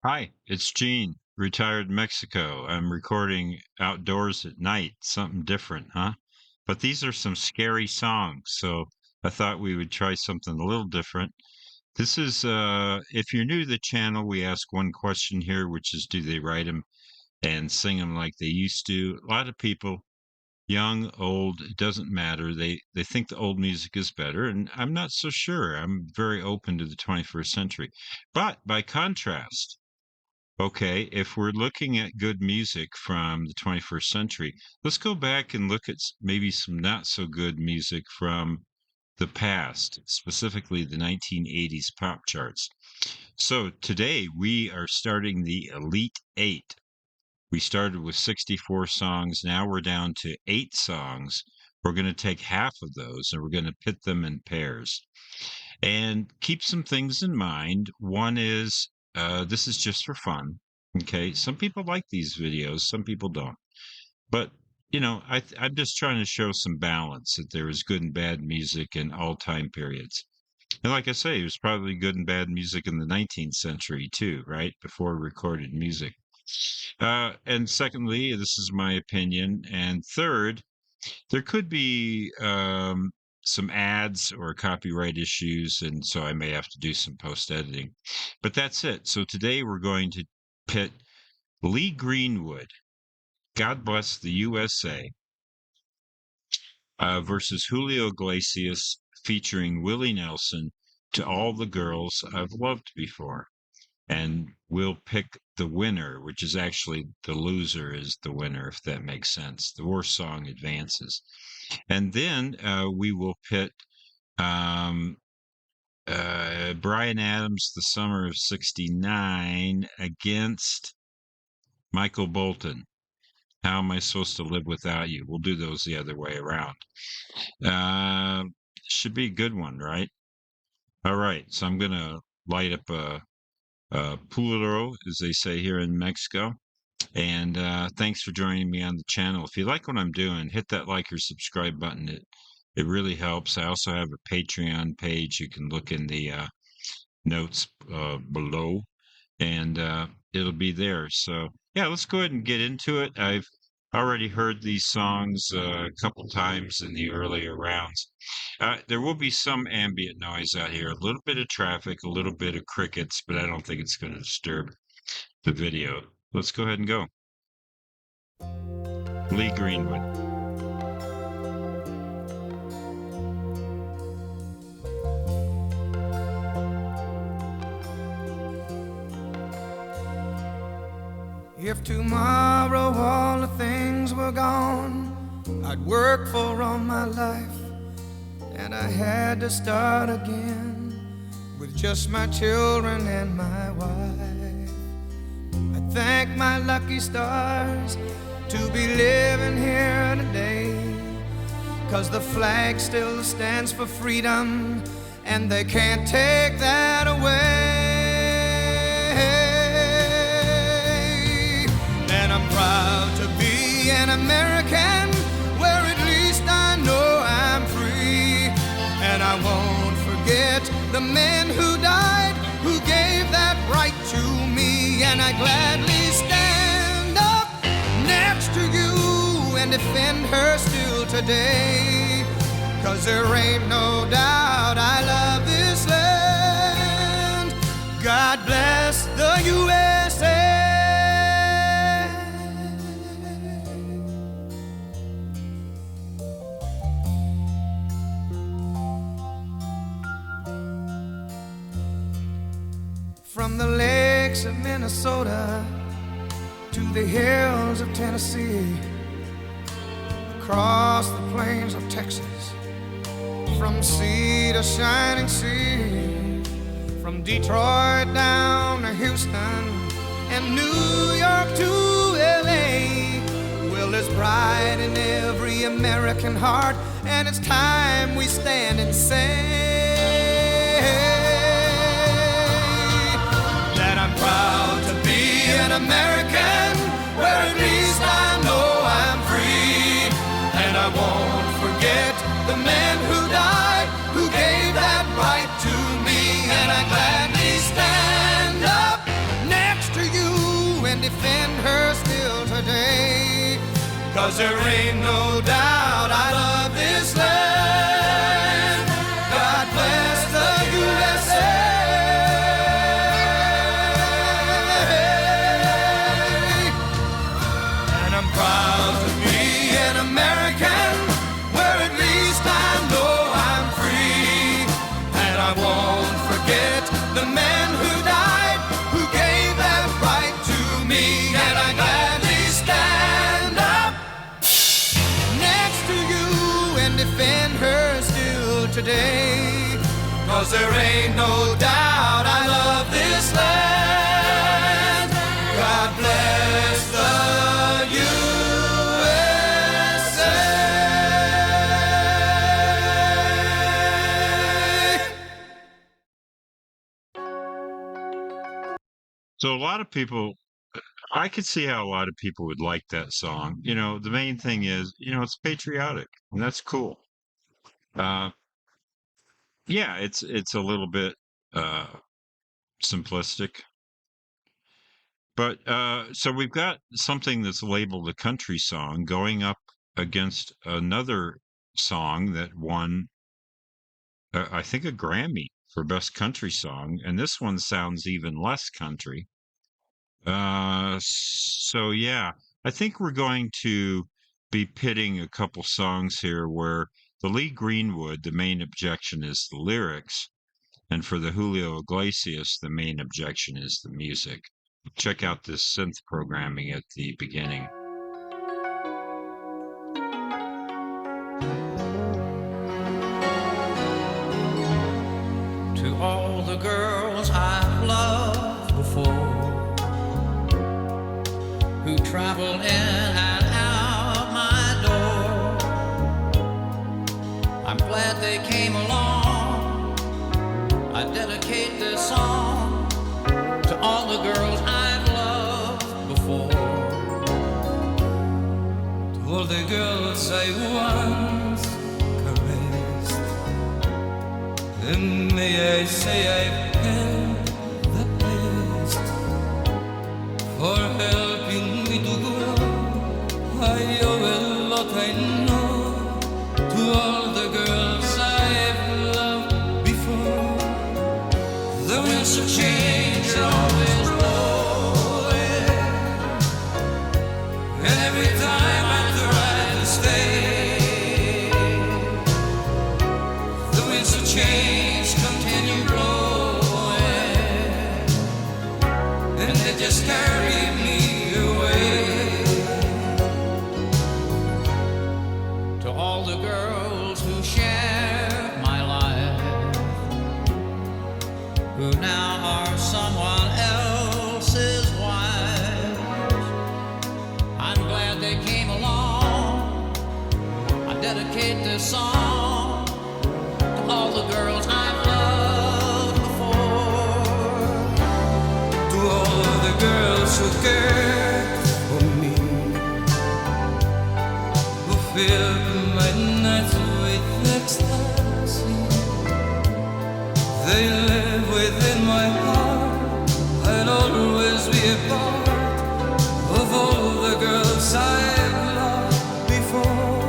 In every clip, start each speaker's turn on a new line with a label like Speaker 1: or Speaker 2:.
Speaker 1: Hi, it's Gene, retired Mexico. I'm recording outdoors at night, something different, huh? But these are some scary songs, so I thought we would try something a little different. This is, if you're new to the channel, we ask one question here, which is, do they write them and sing them like they used to? A lot of people, young, old, it doesn't matter. They think the old music is better, and I'm not so sure. I'm very open to the 21st century. But by contrast, okay, if we're looking at good music from the 21st century, let's go back and look at maybe some not so good music from the past, specifically the 1980s pop charts. So today we are starting the Elite Eight. We started with 64 songs. Now we're down to 8 songs. We're going to take half of those and we're going to pit them in pairs. And keep some things in mind. One is this is just for fun. Okay. Some people like these videos, some people don't. But, I'm just trying to show some balance that there is good and bad music in all time periods. And like I say, there's probably good and bad music in the 19th century too, right? Before recorded music. And secondly, this is my opinion. And third, there could be some ads or copyright issues, and so I may have to do some post editing. But that's it. So today we're going to pit Lee Greenwood, God Bless the USA, versus Julio Iglesias featuring Willie Nelson, To All the Girls I've Loved Before. And we'll pick the winner, which is actually the loser is the winner, if that makes sense. The worst song advances. And then we will pit Bryan Adams, The Summer of 69, against Michael Bolton, How Am I Supposed to Live Without You? We'll do those the other way around. Should be a good one, right? All right, so I'm going to light up a puro, as they say here in Mexico. And thanks for joining me on the channel. If you like what I'm doing, hit that like or subscribe button. It really helps. I also have a Patreon page. You can look in the notes below, and it'll be there. So yeah, let's go ahead and get into it. I've already heard these songs a couple times in the earlier rounds. There will be some ambient noise out here, a little bit of traffic, a little bit of crickets, but I don't think it's going to disturb the video. Let's go ahead and go. Lee Greenwood.
Speaker 2: If tomorrow all the things were gone I'd worked for all my life, and I had to start again with just my children and my wife, I thank my lucky stars to be living here today, 'cause the flag still stands for freedom, and they can't take that away. And I'm proud to be an American, where at least I know I'm free. And I won't forget the men who died, who gave that right to me. And I gladly stand up next to you and defend her still today, 'cause there ain't no doubt I love this land. God bless the USA. From the lakes of Minnesota to the hills of Tennessee, across the plains of Texas, from sea to shining sea, from Detroit down to Houston and New York to LA. Well, there's pride in every American heart, and it's time we stand and say that I'm proud to be an American, where at least I know I'm free. And I won't forget the men who died, who gave that right to me. And I gladly stand up next to 'cause there ain't no doubt I love this land. God bless the USA. And I'm proud to be an American, where at least I know I'm free. And I won't forget the men who died, who gave that right to me. And I gladly stand up next to you and defend her still today. 'Cause there ain't no doubt I love this land. God bless the USA.
Speaker 1: So a lot of people, I could see how a lot of people would like that song. The main thing is, it's patriotic, and that's cool. Yeah, it's a little bit simplistic. But so we've got something that's labeled a country song going up against another song that won, I think, a Grammy for Best Country Song, and this one sounds even less country. So yeah, I think we're going to be pitting a couple songs here where the Lee Greenwood, the main objection is the lyrics, and for the Julio Iglesias, the main objection is the music. Check out this synth programming at the beginning.
Speaker 3: To all the girls I've loved before, who travel in and out my door, I'm glad they came along. I dedicate this song to all the girls I've loved before. To all the girls I once caressed, and may I say I've had the best for helping me to grow. I owe a lot, I know, to all the girls I've loved before. The winds of change are always blowing, and every time I try to stay, the winds of change continue blowing, and they just carry me away. To all the girls who shared my life, who now are someone else's wives, I'm glad they came along. I dedicate this song to all the girls I've loved before. To all the girls who cared for me, who filled my nights with ecstasy. They live within my heart. I'll always be a part of all the girls I've loved before.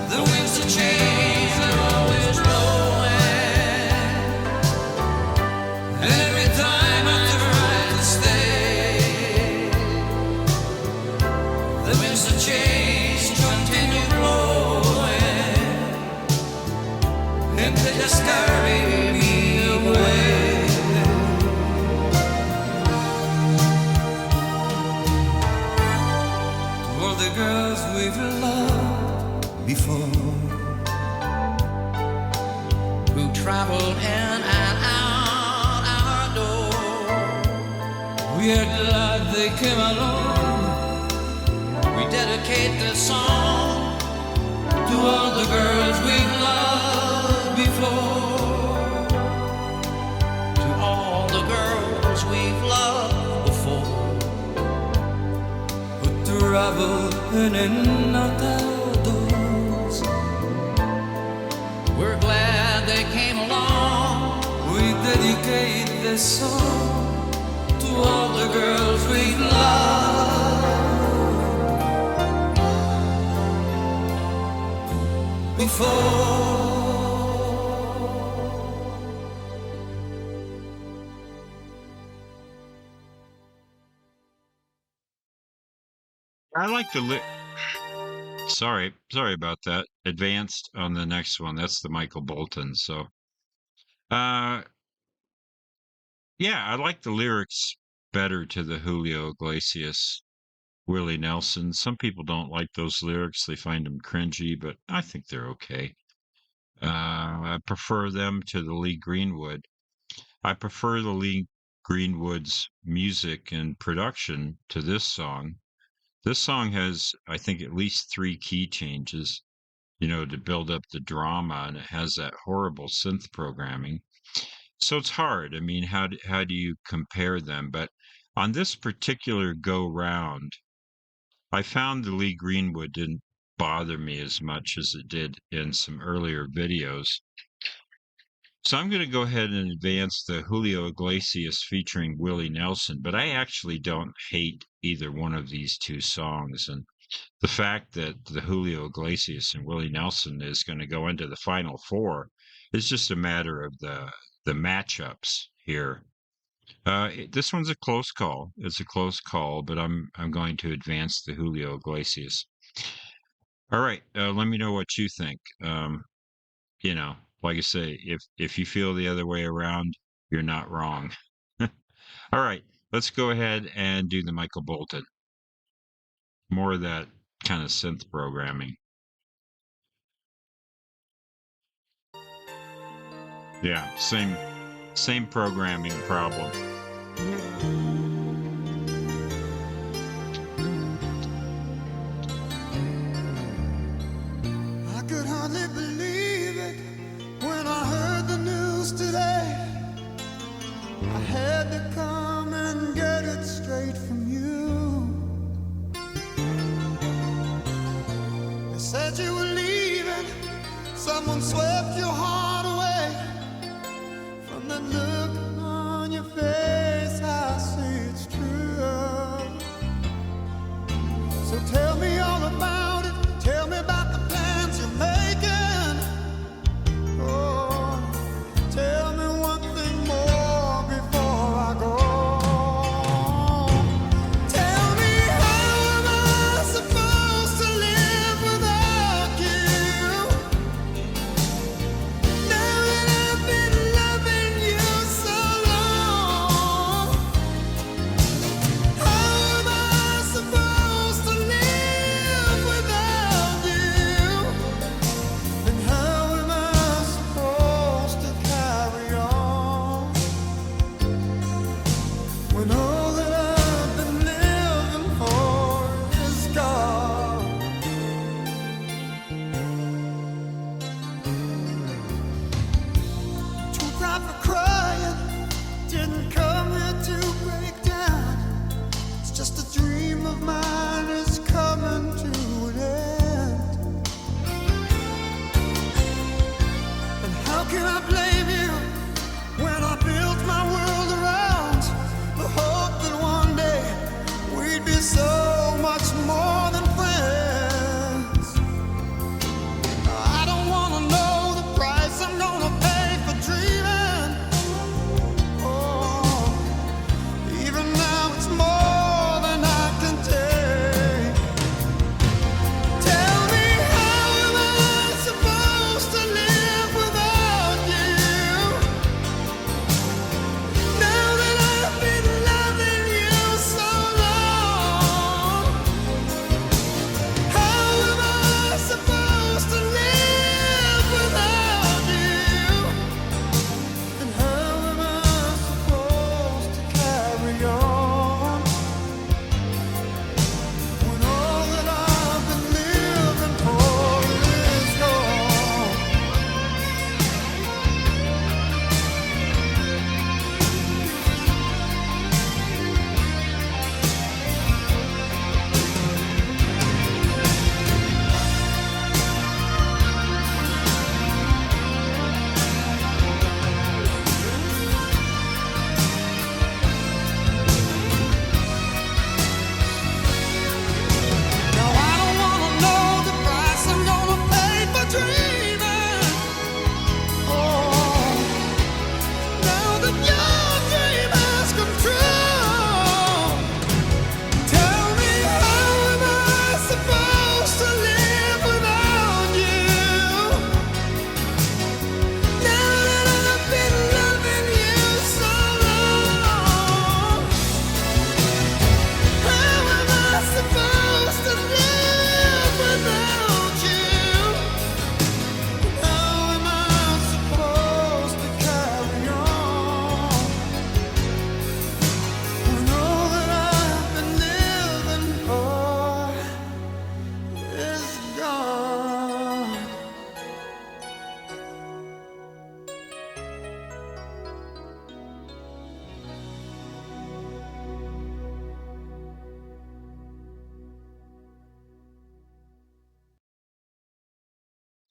Speaker 3: The winds of change are always blowing, and every time I try to stay, the winds of change continue blowing, and they just carry me away. To all the girls we've loved before, who traveled in and out our door, we are glad they came along. We dedicate this song to all the girls we've loved before. To all the girls we've loved before, who traveled in and out our doors. We're glad they came along. We dedicate this song to all the girls we've loved
Speaker 2: before.
Speaker 1: I like the sorry about that. Advanced on the next one. That's the Michael Bolton. So, uh, yeah, I like the lyrics better to the Julio Iglesias, Willie Nelson. Some people don't like those lyrics. They find them cringy, but I think they're okay. I prefer them to the Lee Greenwood. I prefer the Lee Greenwood's music and production to this song. This song has, I think, at least 3 key changes, to build up the drama, and it has that horrible synth programming. So it's hard. I mean, how do you compare them? But on this particular go round, I found the Lee Greenwood didn't bother me as much as it did in some earlier videos. So I'm going to go ahead and advance the Julio Iglesias featuring Willie Nelson, but I actually don't hate either one of these two songs. And the fact that the Julio Iglesias and Willie Nelson is going to go into the final 4 is just a matter of the matchups here. This one's a close call. It's a close call, but I'm going to advance the Julio Iglesias. All right, let me know what you think. Like I say, if you feel the other way around, you're not wrong. All right, let's go ahead and do the Michael Bolton. More of that kind of synth programming. Yeah, same programming problem.
Speaker 2: I could hardly believe it when I heard the news today. I had to come and get it straight from you. They said you were leaving, someone swept your heart away. From that look on your face, I see it's true. So tell me all about it, tell me about the plans you're making. Oh, tell me one thing more before I go. Tell me, how am I supposed to live without you?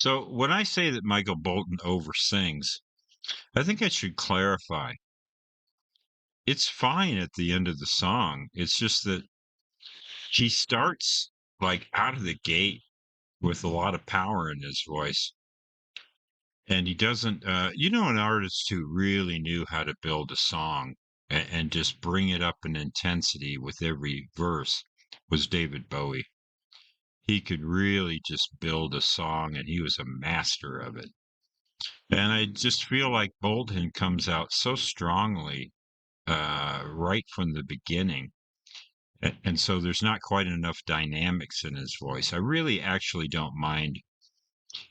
Speaker 1: So when I say that Michael Bolton oversins, I think I should clarify. It's fine at the end of the song. It's just that he starts like out of the gate with a lot of power in his voice. And he doesn't, an artist who really knew how to build a song and just bring it up in intensity with every verse was David Bowie. He could really just build a song and he was a master of it. And I just feel like Bolton comes out so strongly right from the beginning. And so there's not quite enough dynamics in his voice. I really actually don't mind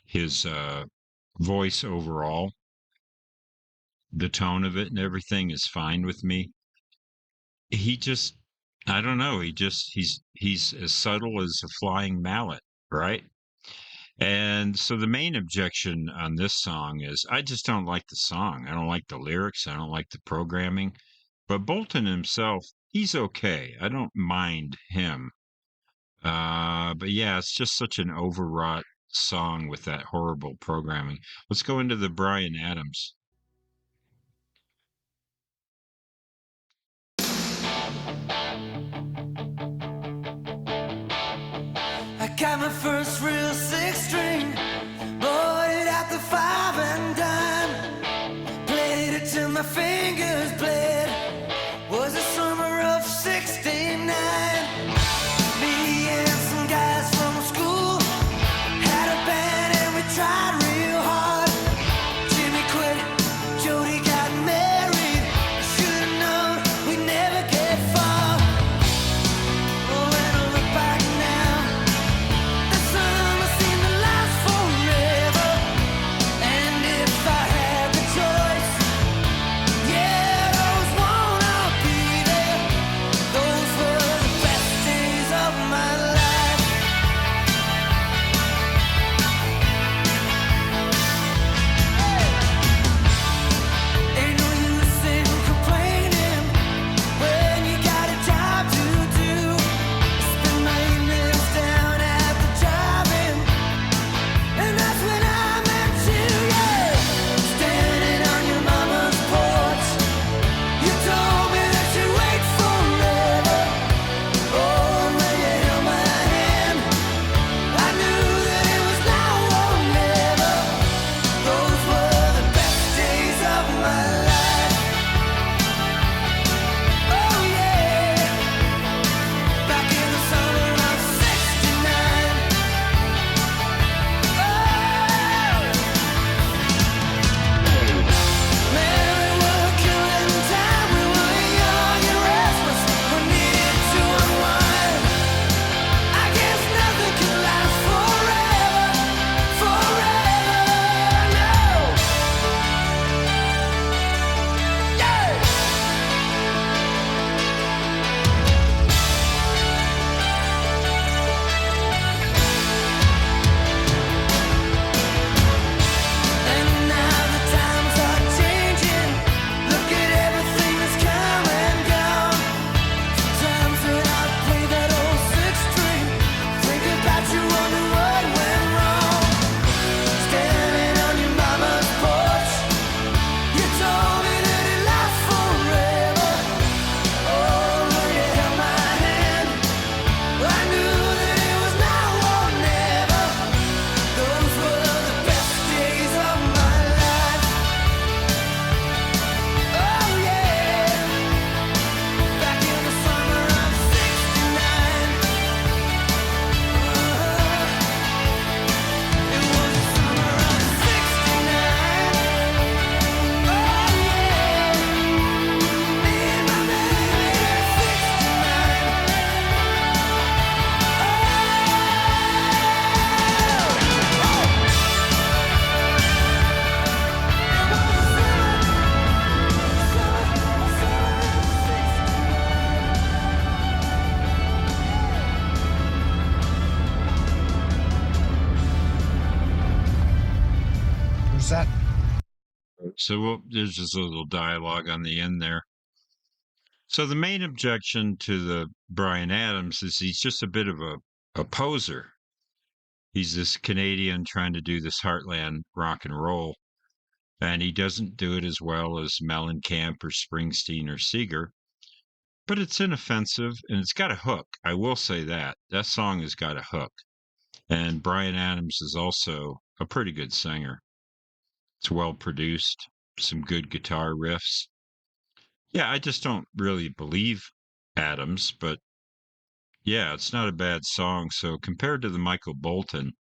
Speaker 1: his voice overall. The tone of it and everything is fine with me. He just, I don't know. He's as subtle as a flying mallet, right? And so the main objection on this song is I just don't like the song. I don't like the lyrics. I don't like the programming. But Bolton himself, he's okay. I don't mind him. But yeah, it's just such an overwrought song with that horrible programming. Let's go into the Bryan Adams.
Speaker 2: I got my first real six string, bought it at the five and dime, played it till my fingers bled. Was the summer of '69. Me and some guys from school had a band and we tried real hard. Jimmy quit, Jody got married. Should've known we'd never get far. Oh, when I look back now, the summer seemed to last forever. And if I had the choice, yeah, I'd always wanna be there. Those were the best days of my life. Ain't no use in complaining when you got a job to do. Spend my evenings down at the drive-in, and that's when I met you, yeah. Standing on your mama's porch, you told me that you'd wait forever. Oh, when you held my hand, I knew that it was now or never. Those were the best days of my life. Oh yeah, back in the summer of '69. Man, we were killing time. We were young and restless. We needed to unwind. I guess nothing can last forever, forever, no. Yeah. And now the times are changing. Look at everything that's come and gone. Sometimes when I play that old six string, think about you, wonder what went wrong. Standing on your mama's porch, you told me that it lasts forever. Oh, when you held my hand, I knew that it was now or never. Those were the best days of my life. Oh yeah, back in the summer of '69. It was the summer of '69. Oh yeah, me and my baby at
Speaker 4: Who's that?
Speaker 1: So there's just a little dialogue on the end there. So the main objection to the Bryan Adams is he's just a bit of a poser. He's this Canadian trying to do this heartland rock and roll, and he doesn't do it as well as Mellencamp or Springsteen or Seeger, but it's inoffensive and it's got a hook. I will say that. That song has got a hook. And Bryan Adams is also a pretty good singer. It's well produced, some good guitar riffs. Yeah, I just don't really believe Adams, but yeah, it's not a bad song. So compared to the Michael Bolton,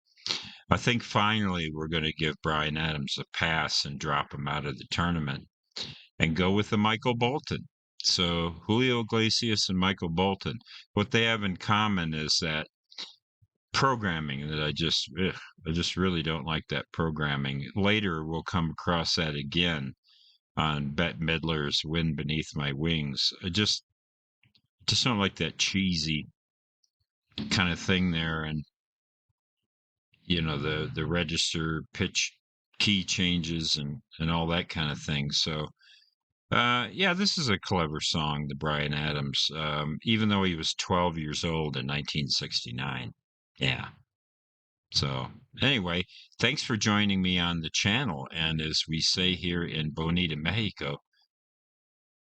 Speaker 1: I think finally we're going to give Bryan Adams a pass and drop him out of the tournament and go with the Michael Bolton. So Julio Iglesias and Michael Bolton, what they have in common is that programming that I just really don't like that programming. Later we'll come across that again on Bette Midler's Wind Beneath My Wings. I just don't like that cheesy kind of thing there, and the register pitch key changes and all that kind of thing. So yeah, this is a clever song, the Bryan Adams, even though he was 12 years old in 1969. Yeah. So anyway, thanks for joining me on the channel. And as we say here in Bonita, Mexico,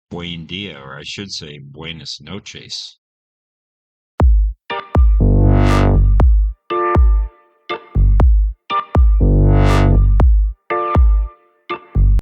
Speaker 1: buen dia, or I should say buenas noches.